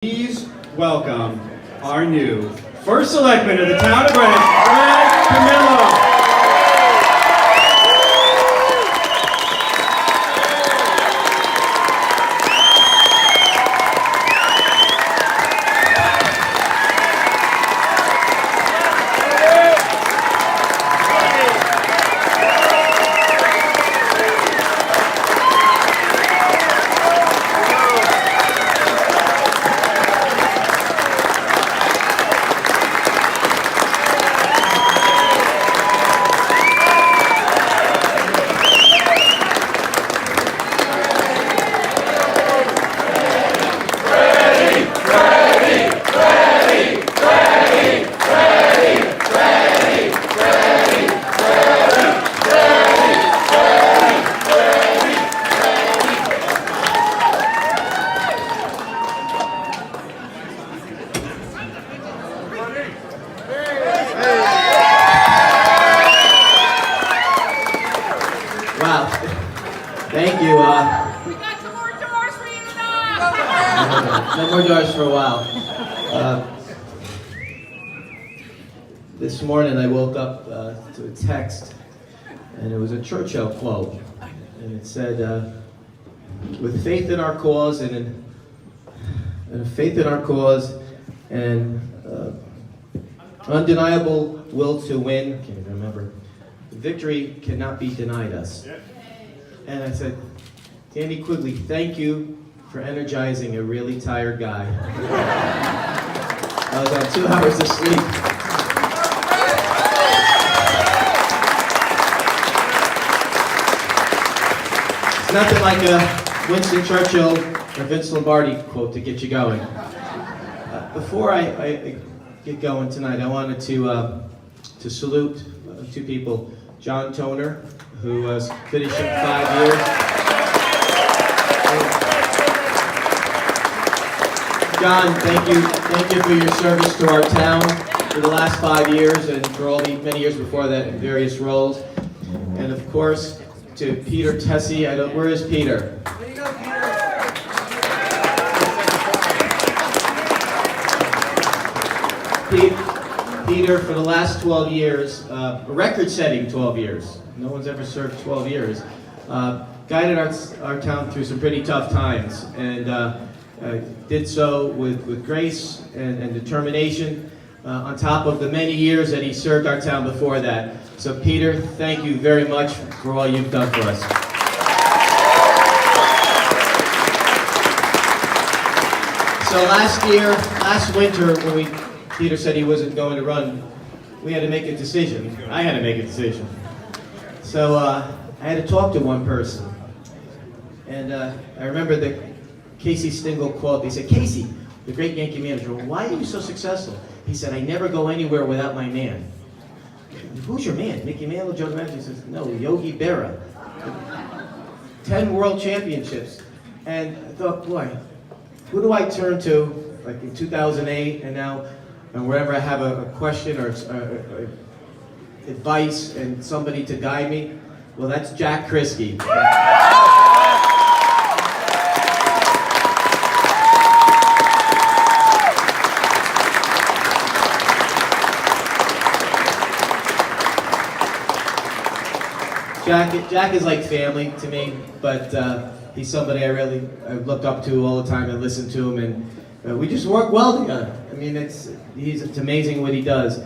Please welcome our new first selectman of the town of Greenwich, Camillo. Wow, thank you. We got some more doors for you tonight. No more doors for a while. This morning I woke up to a text, and it was a Churchill quote, and it said, "With faith in our cause and undeniable will to win, can't even remember. Victory cannot be denied us." And I said, "Danny Quigley, thank you for energizing a really tired guy." I was on 2 hours of sleep. It's nothing like a Winston Churchill or Vince Lombardi quote to get you going. Before I get going tonight, I wanted to salute 2 people. John Toner, who was finishing 5 years. John, thank you for your service to our town for the last 5 years and for all the many years before that in various roles. And of course, to Peter Tessie. Where is Peter? There you go, Peter. Peter, for the last 12 years, a record-setting 12 years. No one's ever served 12 years. Guided our town through some pretty tough times, and did so with grace and determination, on top of the many years that he served our town before that. So Peter, thank you very much for all you've done for us. So last winter, when Peter said he wasn't going to run, we had to make a decision. I had to make a decision. So I had to talk to one person. And I remember the Casey Stengel quote. They said, "Casey, the great Yankee manager, why are you so successful?" He said, "I never go anywhere without my man." "Who's your man? Mickey Mantle, Joe DiMaggio?" He says, "No, Yogi Berra. 10 world championships." And I thought, boy, who do I turn to, like in 2008 and now, and wherever I have a question or advice and somebody to guide me? Well, that's Jack Kriske. Jack is like family to me, but he's somebody I looked up to all the time and listened to him, and we just work well together. I mean, it's amazing what he does.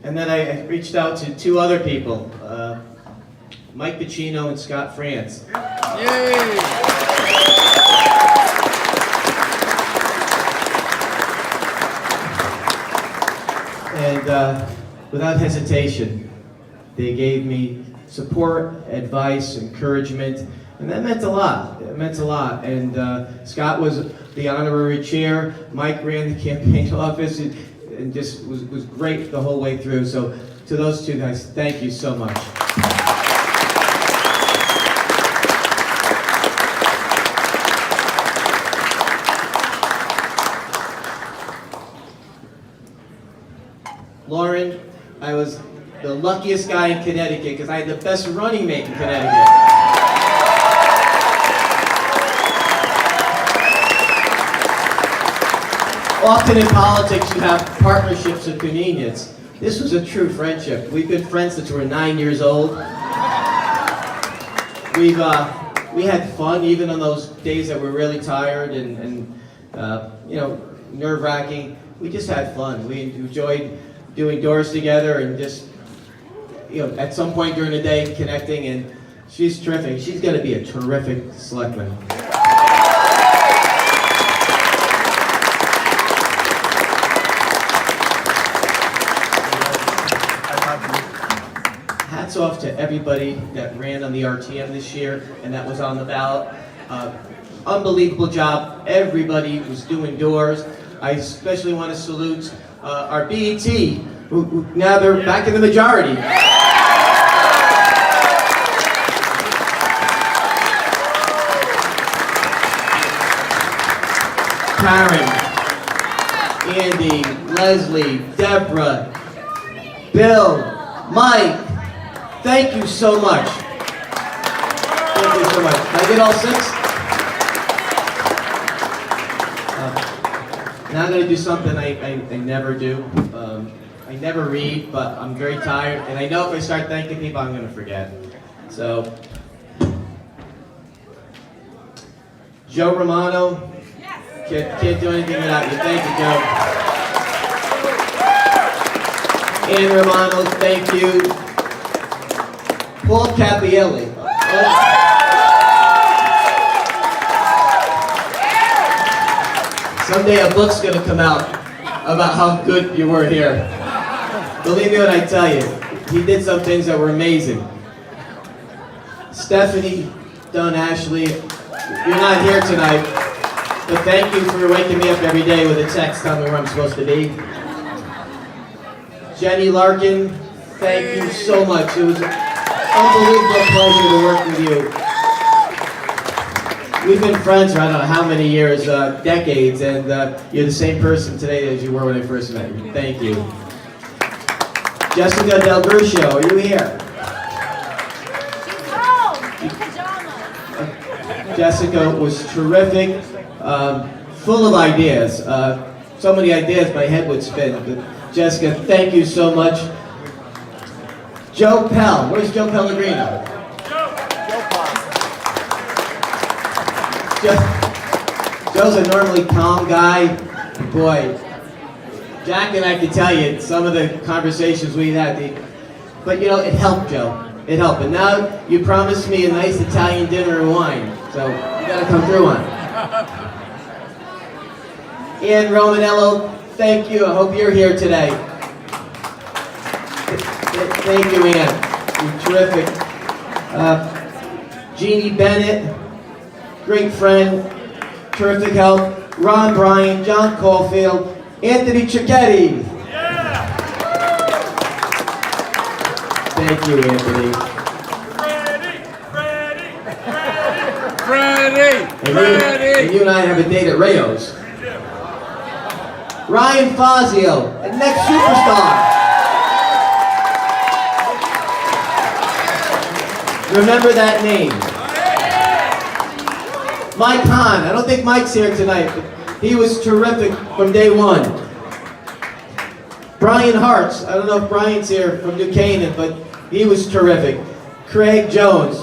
And then I reached out to 2 other people, Mike Pacino and Scott France. Yay! And without hesitation, they gave me support, advice, encouragement, and that meant a lot. It meant a lot. And Scott was the honorary chair. Mike ran the campaign office, and just was great the whole way through. So to those 2 guys, thank you so much. Lauren, I was the luckiest guy in Connecticut because I had the best running mate in Connecticut. Often in politics, you have partnerships of convenience. This was a true friendship. We've been friends since we were 9 years old. We had fun even on those days that were really tired and nerve-wracking. We just had fun. We enjoyed doing doors together and just, at some point during the day connecting, and she's terrific. She's going to be a terrific selectman. Hats off to everybody that ran on the RTM this year and that was on the ballot. Unbelievable job. Everybody was doing doors. I especially want to salute our BET, who now they're back in the majority. Karen, Andy, Leslie, Deborah, Bill, Mike, thank you so much. Thank you so much. Did I get all 6? Now I'm going to do something I never do. I never read, but I'm very tired. And I know if I start thanking people, I'm going to forget. So, Joe Romano, can't do anything without you. Thank you, Joe. Ann Romano, thank you. Paul Capielli. Someday a book's going to come out about how good you were here. Believe me when I tell you, he did some things that were amazing. Stephanie, Dunn, Ashley, you're not here tonight, but thank you for waking me up every day with a text telling me where I'm supposed to be. Jenny Larkin, thank you so much. It was an unbelievable pleasure to work with you. We've been friends for I don't know how many years, decades, and you're the same person today as you were when I first met you. Thank you. Jessica Del Gruccio, are you here? She's home in pajamas. Jessica was terrific, full of ideas. So many ideas my head would spin. But Jessica, thank you so much. Joe Pell, where's Joe Pellegrino? Joe's a normally calm guy. Boy, Jack and I can tell you some of the conversations we had. But it helped, Joe. It helped. And now you promised me a nice Italian dinner and wine. So you gotta come through on it. Ann Romanello, thank you. I hope you're here today. Thank you, Ann. You're terrific. Jeannie Bennett, great friend, terrific help. Ron Bryan, John Caulfield, Anthony Cicchetti. Yeah. Thank you, Anthony. Freddie. And you and I have a date at Rayo's. Ryan Fazio, the next superstar. Remember that name. Mike Hahn, I don't think Mike's here tonight, but he was terrific from day one. Brian Hartz, I don't know if Brian's here from New Canaan, but he was terrific. Craig Jones.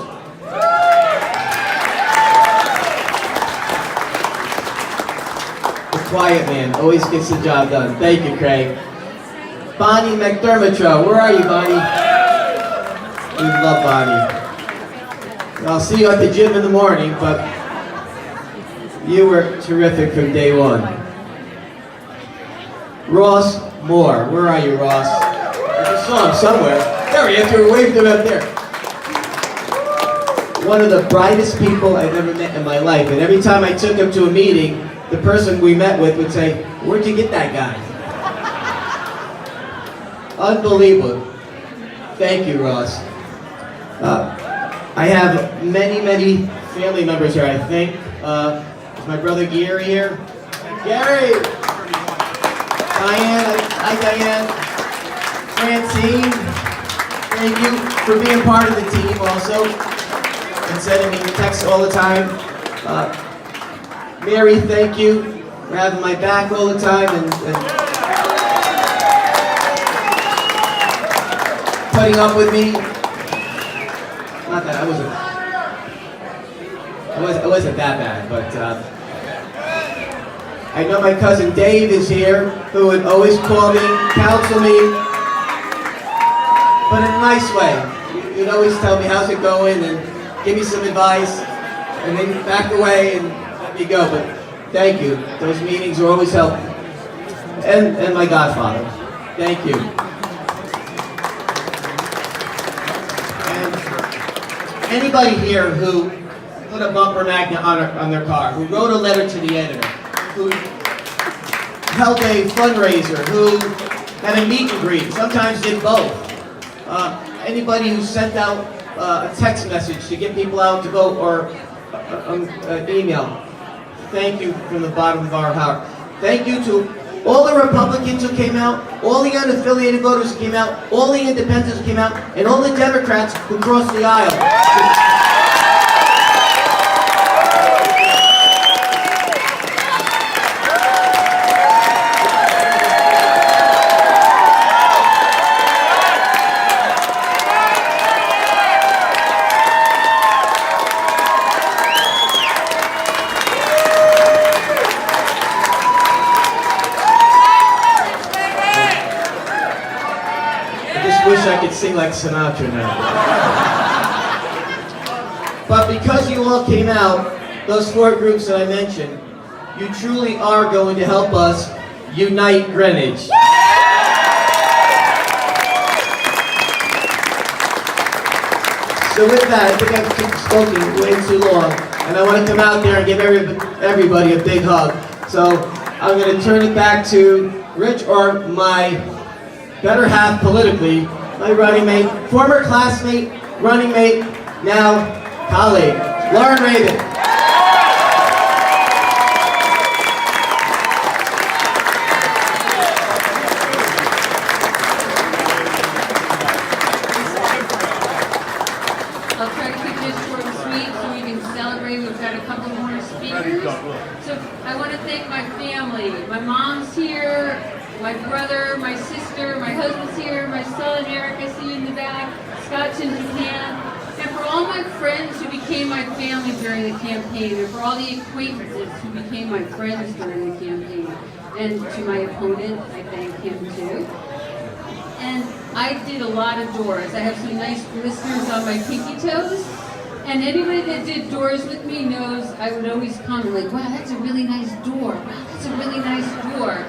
The quiet man, always gets the job done. Thank you, Craig. Bonnie McDermott, where are you, Bonnie? We love Bonnie. I'll see you at the gym in the morning, but you were terrific from day one. Ross Moore, where are you, Ross? I just saw him somewhere. There he is, you were waving him up there. One of the brightest people I've ever met in my life, and every time I took him to a meeting, the person we met with would say, "Where'd you get that guy?" Unbelievable. Thank you, Ross. I have many family members here, I think. Is my brother Gary here? Gary! Diane, hi Diane. Francine, thank you for being part of the team also. And sending me texts all the time. Mary, thank you. for having my back all the time and putting up with me. Not that I wasn't that bad, but I know my cousin Dave is here, who would always call me, counsel me, but in a nice way. You'd always tell me how's it going and give me some advice, and then back away and let me go. But thank you. Those meetings are always helpful. And my godfather. Thank you. And anybody here who put a bumper magnet on their car, who wrote a letter to the editor, who held a fundraiser, who had a meet and greet, sometimes did both. Anybody who sent out a text message to get people out to vote or an email, thank you from the bottom of our heart. Thank you to all the Republicans who came out, all the unaffiliated voters who came out, all the independents who came out, and all the Democrats who crossed the aisle. Wish I could sing like Sinatra now. But because you all came out, those 4 groups that I mentioned, you truly are going to help us unite Greenwich. So with that, I think I've spoken way too long, and I want to come out there and give everybody a big hug. So I'm going to turn it back to Rich, or my better half politically, my running mate, former classmate, running mate, now colleague, Lauren Raven. I'll try to keep this short and sweet so we can celebrate. We've got a couple more speakers. So I want to thank my family. My mom's here, my brother, my sister, my husband's here, my son Eric, I see you in the back, Scott's in Japan, and for all my friends who became my family during the campaign, and for all the acquaintances who became my friends during the campaign, and to my opponent, I thank him too. And I did a lot of doors. I have some nice blisters on my pinky toes. And anybody that did doors with me knows I would always comment like, wow, that's a really nice door. Wow, that's a really nice door.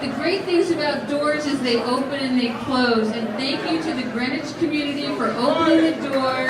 The great things about doors is they open and they close. And thank you to the Greenwich community for opening the door